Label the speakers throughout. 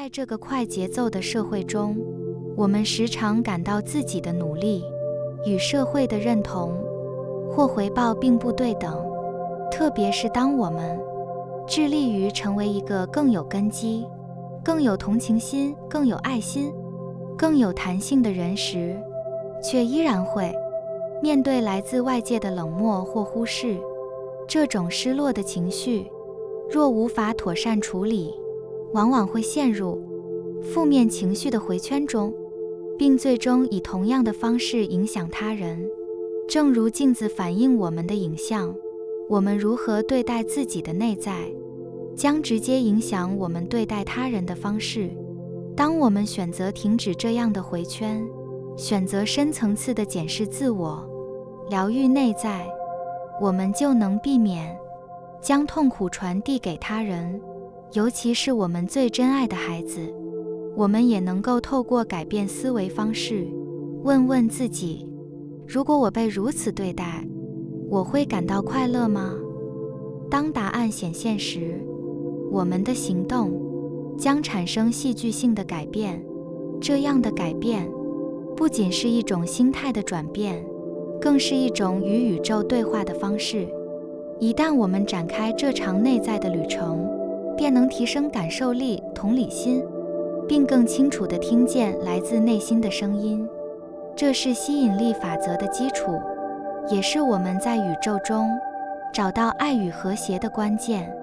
Speaker 1: 在这个快节奏的社会中，我们时常感到自己的努力与社会的认同或回报并不对等，特别是当我们致力于成为一个更有根基、更有同情心、更有爱心、更有弹性的人时，却依然会面对来自外界的冷漠或忽视。这种失落的情绪若无法妥善处理，往往会陷入负面情绪的回圈中，并最终以同样的方式影响他人。正如镜子反映我们的影像，我们如何对待自己的内在，将直接影响我们对待他人的方式。当我们选择停止这样的回圈，选择深层次的检视自我，疗愈内在，我们就能避免将痛苦传递给他人，尤其是我们最珍爱的孩子。我们也能够透过改变思维方式，问问自己，如果我被如此对待，我会感到快乐吗？当答案显现时，我们的行动将产生戏剧性的改变。这样的改变不仅是一种心态的转变，更是一种与宇宙对话的方式。一旦我们展开这场内在的旅程，便能提升感受力、同理心，并更清楚地听见来自内心的声音。这是吸引力法则的基础，也是我们在宇宙中找到爱与和谐的关键。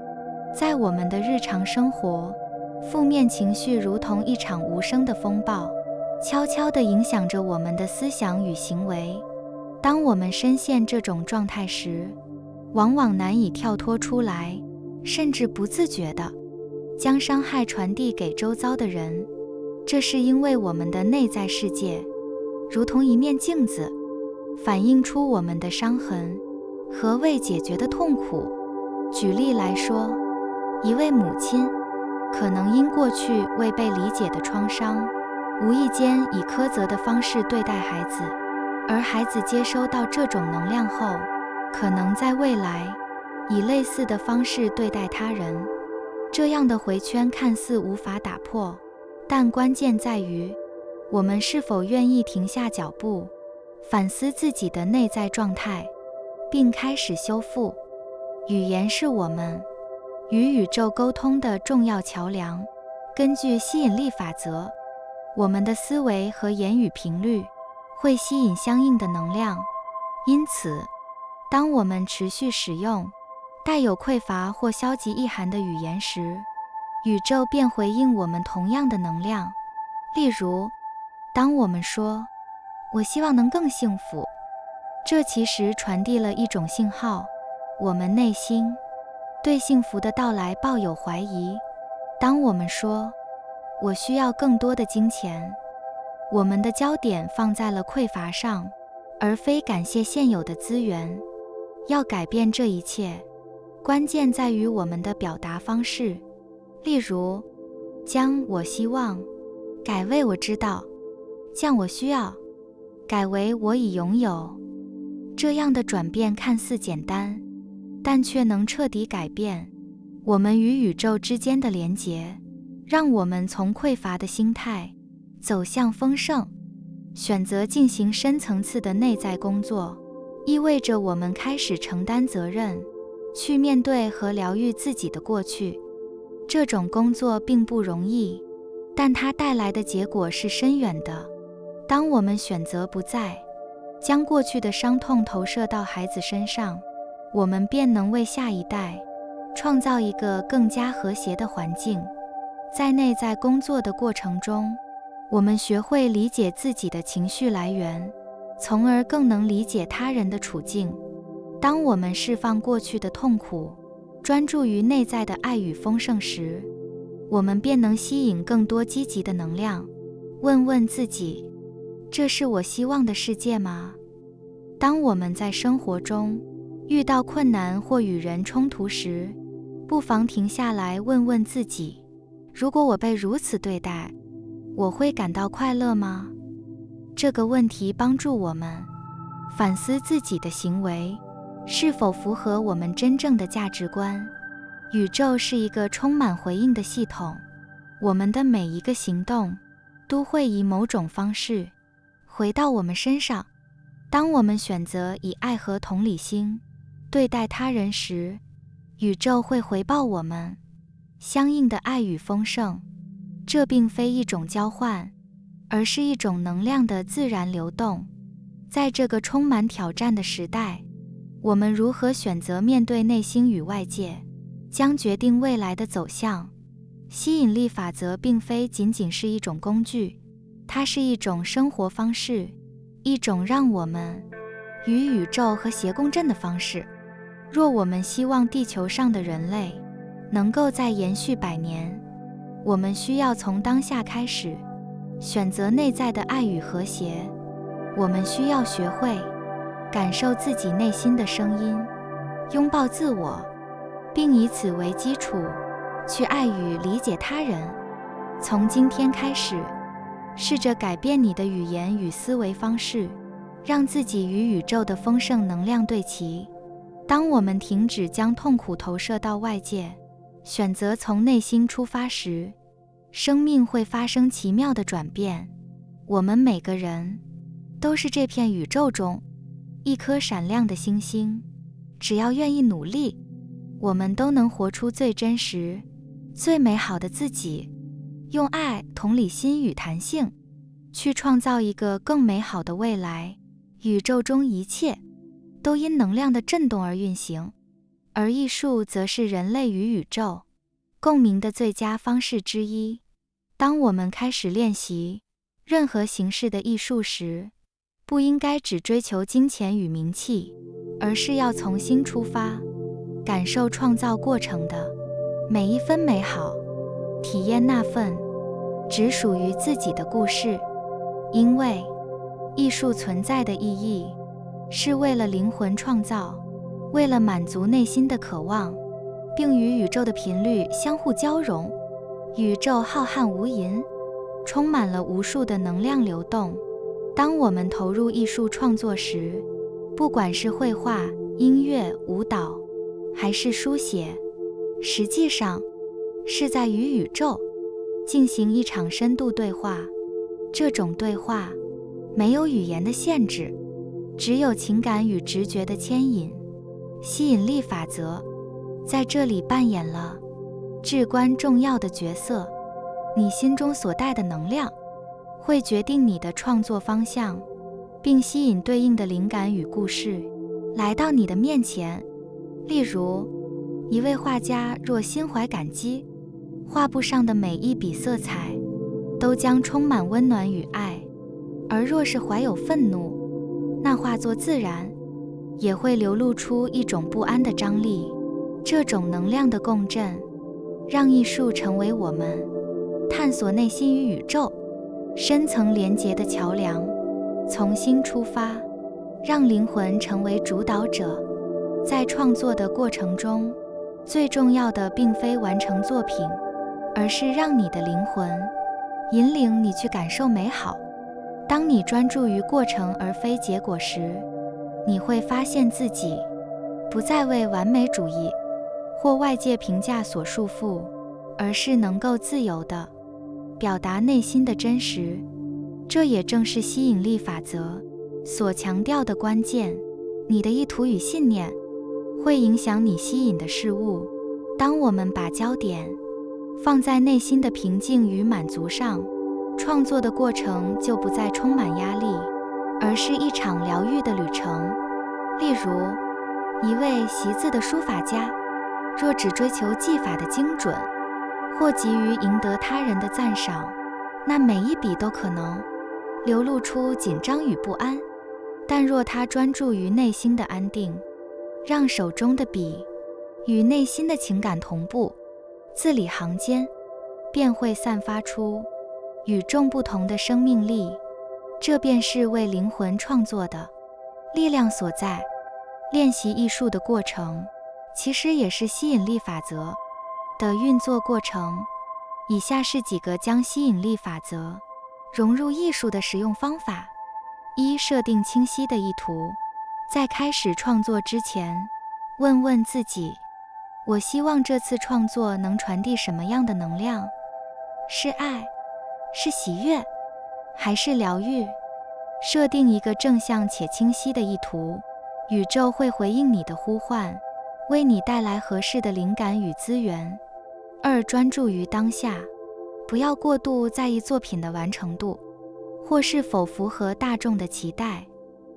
Speaker 1: 在我们的日常生活，负面情绪如同一场无声的风暴，悄悄地影响着我们的思想与行为。当我们深陷这种状态时，往往难以跳脱出来，甚至不自觉地将伤害传递给周遭的人。这是因为我们的内在世界如同一面镜子，反映出我们的伤痕和未解决的痛苦。举例来说，一位母亲可能因过去未被理解的创伤，无意间以苛责的方式对待孩子，而孩子接收到这种能量后，可能在未来以类似的方式对待他人。这样的回圈看似无法打破，但关键在于我们是否愿意停下脚步，反思自己的内在状态，并开始修复。语言是我们与宇宙沟通的重要桥梁。根据吸引力法则，我们的思维和言语频率会吸引相应的能量，因此当我们持续使用带有匮乏或消极意涵的语言时，宇宙便回应我们同样的能量。例如，当我们说我希望能更幸福，这其实传递了一种信号，我们内心对幸福的到来抱有怀疑。当我们说我需要更多的金钱，我们的焦点放在了匮乏上，而非感谢现有的资源。要改变这一切，关键在于我们的表达方式。例如，将我希望改为我知道，将我需要改为我已拥有。这样的转变看似简单，但却能彻底改变我们与宇宙之间的连结，让我们从匮乏的心态走向丰盛。选择进行深层次的内在工作，意味着我们开始承担责任，去面对和疗愈自己的过去。这种工作并不容易，但它带来的结果是深远的。当我们选择不再将过去的伤痛投射到孩子身上，我们便能为下一代创造一个更加和谐的环境。在内在工作的过程中，我们学会理解自己的情绪来源，从而更能理解他人的处境。当我们释放过去的痛苦，专注于内在的爱与丰盛时，我们便能吸引更多积极的能量。问问自己，这是我希望的世界吗？当我们在生活中遇到困难或与人冲突时，不妨停下来问问自己，如果我被如此对待，我会感到快乐吗？这个问题帮助我们反思自己的行为是否符合我们真正的价值观。宇宙是一个充满回应的系统，我们的每一个行动都会以某种方式回到我们身上。当我们选择以爱和同理心对待他人时，宇宙会回报我们相应的爱与丰盛。这并非一种交换，而是一种能量的自然流动。在这个充满挑战的时代，我们如何选择面对内心与外界，将决定未来的走向。吸引力法则并非仅仅是一种工具，它是一种生活方式，一种让我们与宇宙和谐共振的方式。若我们希望地球上的人类能够再延续100年，我们需要从当下开始，选择内在的爱与和谐。我们需要学会感受自己内心的声音，拥抱自我，并以此为基础去爱与理解他人。从今天开始，试着改变你的语言与思维方式，让自己与宇宙的丰盛能量对齐。当我们停止将痛苦投射到外界，选择从内心出发时，生命会发生奇妙的转变。我们每个人都是这片宇宙中一颗闪亮的星星，只要愿意努力，我们都能活出最真实、最美好的自己，用爱、同理心与弹性去创造一个更美好的未来。宇宙中一切都因能量的振动而运行，而艺术则是人类与宇宙共鸣的最佳方式之一。当我们开始练习任何形式的艺术时，不应该只追求金钱与名气，而是要从心出发，感受创造过程的每一分美好，体验那份只属于自己的故事。因为艺术存在的意义是为了灵魂创造，为了满足内心的渴望，并与宇宙的频率相互交融。宇宙浩瀚无垠，充满了无数的能量流动。当我们投入艺术创作时，不管是绘画、音乐、舞蹈，还是书写，实际上是在与宇宙进行一场深度对话。这种对话没有语言的限制，只有情感与直觉的牵引。吸引力法则在这里扮演了至关重要的角色。你心中所带的能量会决定你的创作方向，并吸引对应的灵感与故事来到你的面前。例如，一位画家若心怀感激，画布上的每一笔色彩都将充满温暖与爱；而若是怀有愤怒，那画作自然也会流露出一种不安的张力。这种能量的共振，让艺术成为我们探索内心与宇宙深层连结的桥梁。从心出发，让灵魂成为主导者。在创作的过程中，最重要的并非完成作品，而是让你的灵魂引领你去感受美好。当你专注于过程而非结果时，你会发现自己不再为完美主义或外界评价所束缚，而是能够自由地表达内心的真实。这也正是吸引力法则所强调的关键。你的意图与信念会影响你吸引的事物。当我们把焦点放在内心的平静与满足上，创作的过程就不再充满压力，而是一场疗愈的旅程。例如，一位习字的书法家，若只追求技法的精准，或急于赢得他人的赞赏，那每一笔都可能流露出紧张与不安。但若他专注于内心的安定，让手中的笔与内心的情感同步，字里行间便会散发出与众不同的生命力。这便是为灵魂创作的力量所在。练习艺术的过程，其实也是吸引力法则的运作过程。以下是几个将吸引力法则融入艺术的实用方法。一、设定清晰的意图。在开始创作之前，问问自己，我希望这次创作能传递什么样的能量？是爱？是喜悦？还是疗愈？设定一个正向且清晰的意图，宇宙会回应你的呼唤，为你带来合适的灵感与资源。2. 专注于当下，不要过度在意作品的完成度，或是否符合大众的期待。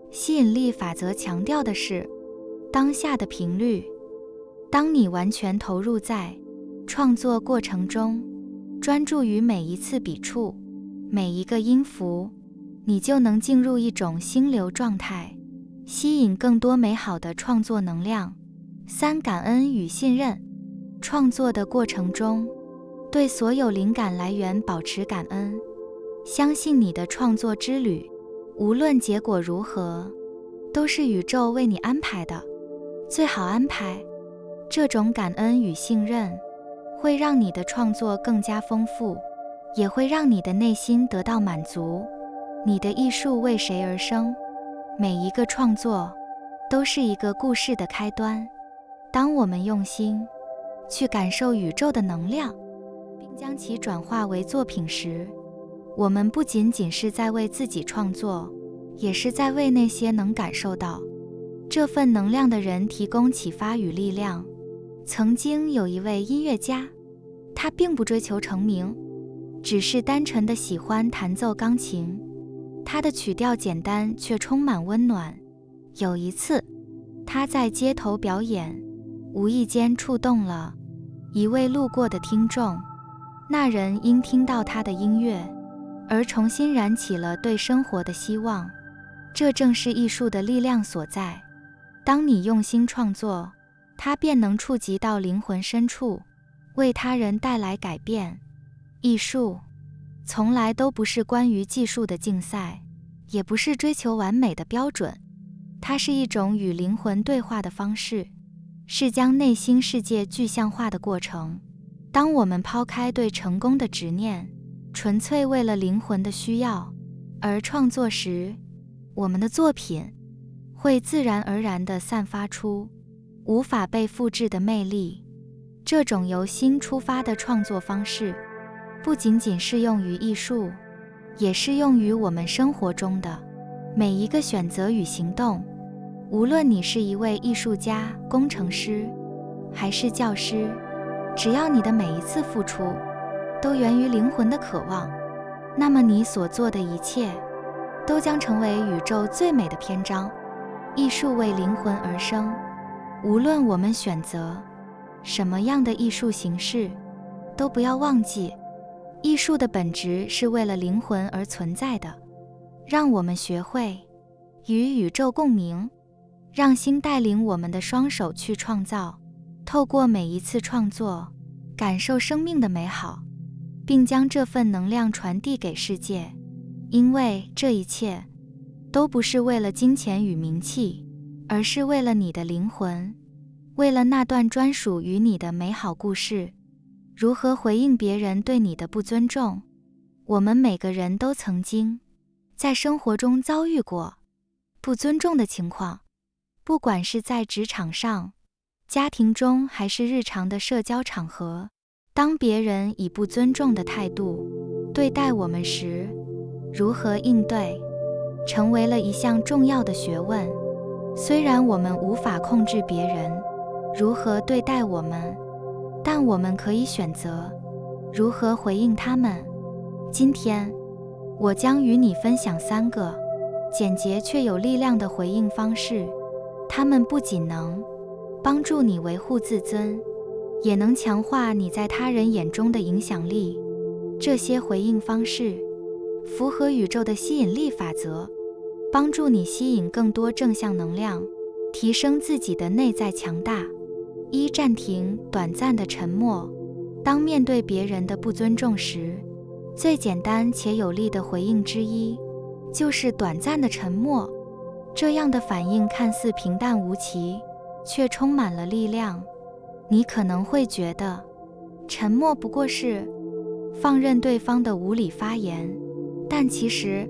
Speaker 1: 吸引力法则强调的是当下的频率。当你完全投入在创作过程中，专注于每一次笔触，每一个音符，你就能进入一种心流状态，吸引更多美好的创作能量。3. 感恩与信任，创作的过程中，对所有灵感来源保持感恩，相信你的创作之旅，无论结果如何，都是宇宙为你安排的最好安排。这种感恩与信任会让你的创作更加丰富，也会让你的内心得到满足。你的艺术为谁而生？每一个创作都是一个故事的开端。当我们用心去感受宇宙的能量，并将其转化为作品时，我们不仅仅是在为自己创作，也是在为那些能感受到这份能量的人提供启发与力量。曾经有一位音乐家，他并不追求成名，只是单纯的喜欢弹奏钢琴。他的曲调简单却充满温暖。有一次，他在街头表演，无意间触动了一位路过的听众。那人因听到他的音乐而重新燃起了对生活的希望。这正是艺术的力量所在。当你用心创作，它便能触及到灵魂深处，为他人带来改变。艺术从来都不是关于技术的竞赛，也不是追求完美的标准，它是一种与灵魂对话的方式，是将内心世界具象化的过程。当我们抛开对成功的执念，纯粹为了灵魂的需要而创作时，我们的作品会自然而然地散发出无法被复制的魅力。这种由心出发的创作方式，不仅仅适用于艺术，也适用于我们生活中的每一个选择与行动。无论你是一位艺术家、工程师，还是教师，只要你的每一次付出都源于灵魂的渴望，那么你所做的一切都将成为宇宙最美的篇章。艺术为灵魂而生，无论我们选择什么样的艺术形式，都不要忘记，艺术的本质是为了灵魂而存在的。让我们学会与宇宙共鸣，让心带领我们的双手去创造，透过每一次创作，感受生命的美好，并将这份能量传递给世界。因为这一切都不是为了金钱与名气，而是为了你的灵魂，为了那段专属于你的美好故事。如何回应别人对你的不尊重？我们每个人都曾经在生活中遭遇过不尊重的情况，不管是在职场上、家庭中，还是日常的社交场合。当别人以不尊重的态度对待我们时，如何应对成为了一项重要的学问。虽然我们无法控制别人如何对待我们，但我们可以选择如何回应他们。今天，我将与你分享3个简洁却有力量的回应方式，它们不仅能帮助你维护自尊，也能强化你在他人眼中的影响力。这些回应方式符合宇宙的吸引力法则，帮助你吸引更多正向能量，提升自己的内在强大。1. 暂停短暂的沉默。当面对别人的不尊重时，最简单且有力的回应之一就是短暂的沉默。这样的反应看似平淡无奇，却充满了力量。你可能会觉得沉默不过是放任对方的无理发言，但其实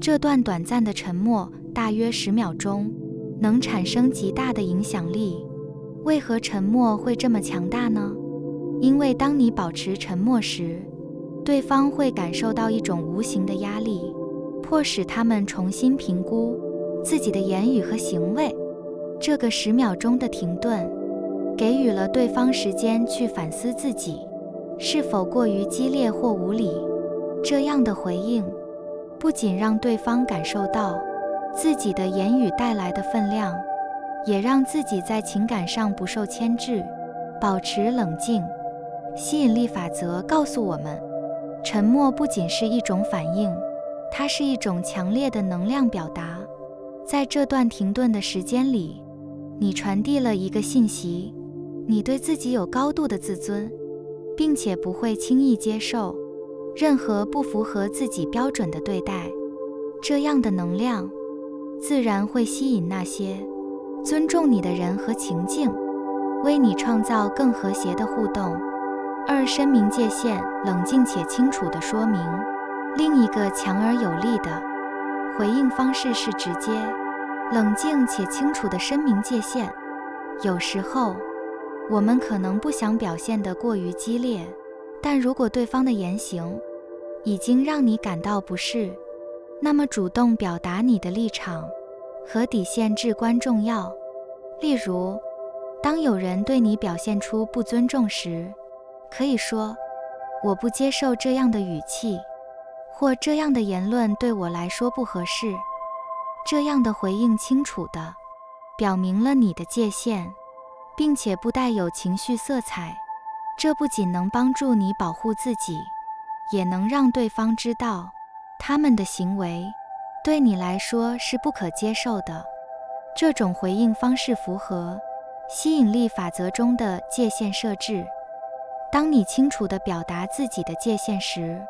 Speaker 1: 这段短暂的沉默大约10秒钟，能产生极大的影响力。为何沉默会这么强大呢？因为当你保持沉默时，对方会感受到一种无形的压力，迫使他们重新评估自己的言语和行为。这个10秒钟的停顿，给予了对方时间去反思自己是否过于激烈或无理。这样的回应，不仅让对方感受到自己的言语带来的分量，也让自己在情感上不受牵制，保持冷静。吸引力法则告诉我们，沉默不仅是一种反应，它是一种强烈的能量表达。在这段停顿的时间里，你传递了一个信息：你对自己有高度的自尊，并且不会轻易接受任何不符合自己标准的对待。这样的能量自然会吸引那些尊重你的人和情境，为你创造更和谐的互动。2、深明界限，冷静且清楚地说明。另一个强而有力的回应方式是直接、冷静且清楚地深明界限。有时候，我们可能不想表现得过于激烈，但如果对方的言行已经让你感到不适，那么主动表达你的立场和底线至关重要。例如，当有人对你表现出不尊重时，可以说：我不接受这样的语气，或这样的言论对我来说不合适。这样的回应清楚地表明了你的界限，并且不带有情绪色彩。这不仅能帮助你保护自己，也能让对方知道他们的行为对你来说是不可接受的。这种回应方式符合吸引力法则中的界限设置。当你清楚地表达自己的界限时，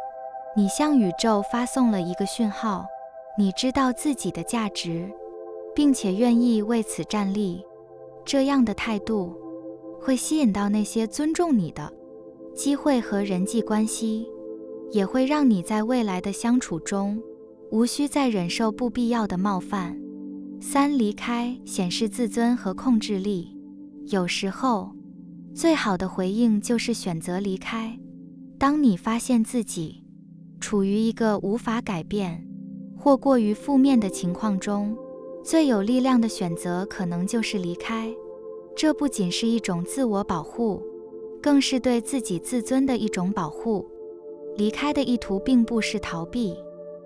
Speaker 1: 你向宇宙发送了一个讯号：你知道自己的价值，并且愿意为此站立。这样的态度会吸引到那些尊重你的机会和人际关系，也会让你在未来的相处中无需再忍受不必要的冒犯。3、离开，显示自尊和控制力。有时候，最好的回应就是选择离开。当你发现自己处于一个无法改变或过于负面的情况中，最有力量的选择可能就是离开。这不仅是一种自我保护，更是对自己自尊的一种保护。离开的意图并不是逃避，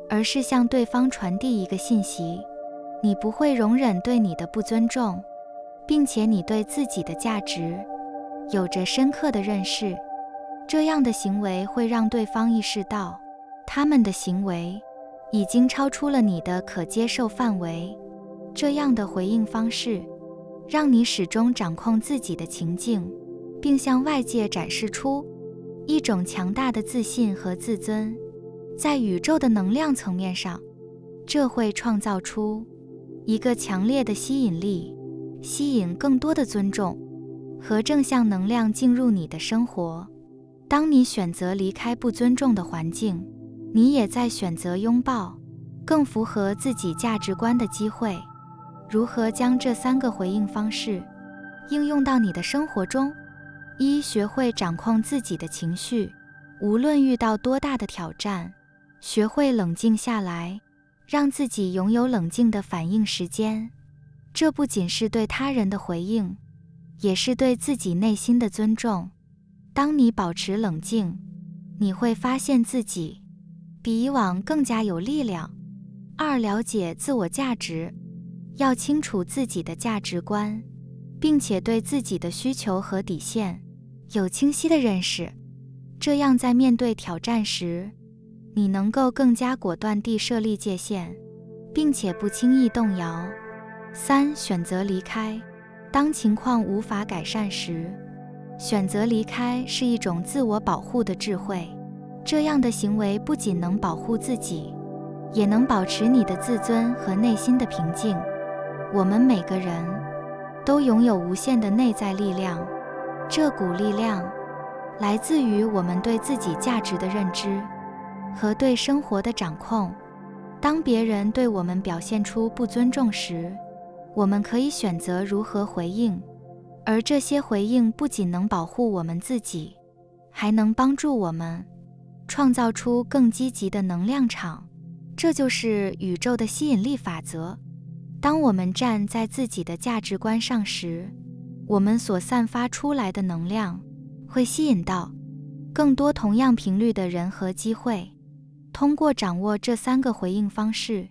Speaker 1: 而是向对方传递一个信息：你不会容忍对你的不尊重，并且你对自己的价值有着深刻的认识。这样的行为会让对方意识到，他们的行为已经超出了你的可接受范围。这样的回应方式让你始终掌控自己的情境，并向外界展示出一种强大的自信和自尊。在宇宙的能量层面上，这会创造出一个强烈的吸引力，吸引更多的尊重和正向能量进入你的生活。当你选择离开不尊重的环境，你也在选择拥抱更符合自己价值观的机会。如何将这3个回应方式应用到你的生活中？1、学会掌控自己的情绪。无论遇到多大的挑战，学会冷静下来，让自己拥有冷静的反应时间。这不仅是对他人的回应，也是对自己内心的尊重。当你保持冷静，你会发现自己比以往更加有力量。2、了解自我价值。要清楚自己的价值观，并且对自己的需求和底线有清晰的认识。这样在面对挑战时，你能够更加果断地设立界限，并且不轻易动摇。3、选择离开。当情况无法改善时，选择离开是一种自我保护的智慧。这样的行为不仅能保护自己，也能保持你的自尊和内心的平静。我们每个人都拥有无限的内在力量，这股力量来自于我们对自己价值的认知和对生活的掌控。当别人对我们表现出不尊重时，我们可以选择如何回应，而这些回应不仅能保护我们自己，还能帮助我们创造出更积极的能量场。这就是宇宙的吸引力法则。当我们站在自己的价值观上时，我们所散发出来的能量会吸引到更多同样频率的人和机会。通过掌握这3个回应方式，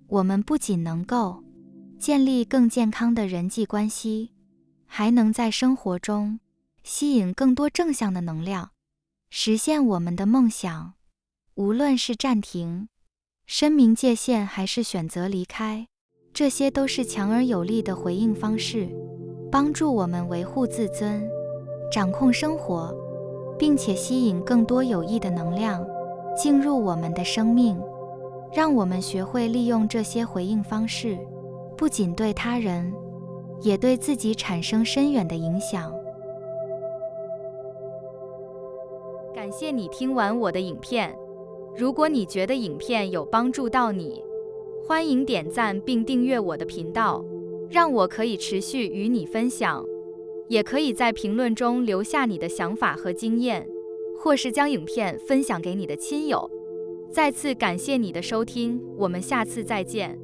Speaker 1: 我们不仅能够建立更健康的人际关系，还能在生活中吸引更多正向的能量，实现我们的梦想。无论是暂停、深明界限，还是选择离开，这些都是强而有力的回应方式，帮助我们维护自尊，掌控生活，并且吸引更多有益的能量进入我们的生命。让我们学会利用这些回应方式，不仅对他人，也对自己产生深远的影响。感谢你听完我的影片。如果你觉得影片有帮助到你，欢迎点赞并订阅我的频道，让我可以持续与你分享。也可以在评论中留下你的想法和经验，或是将影片分享给你的亲友。再次感谢你的收听，我们下次再见。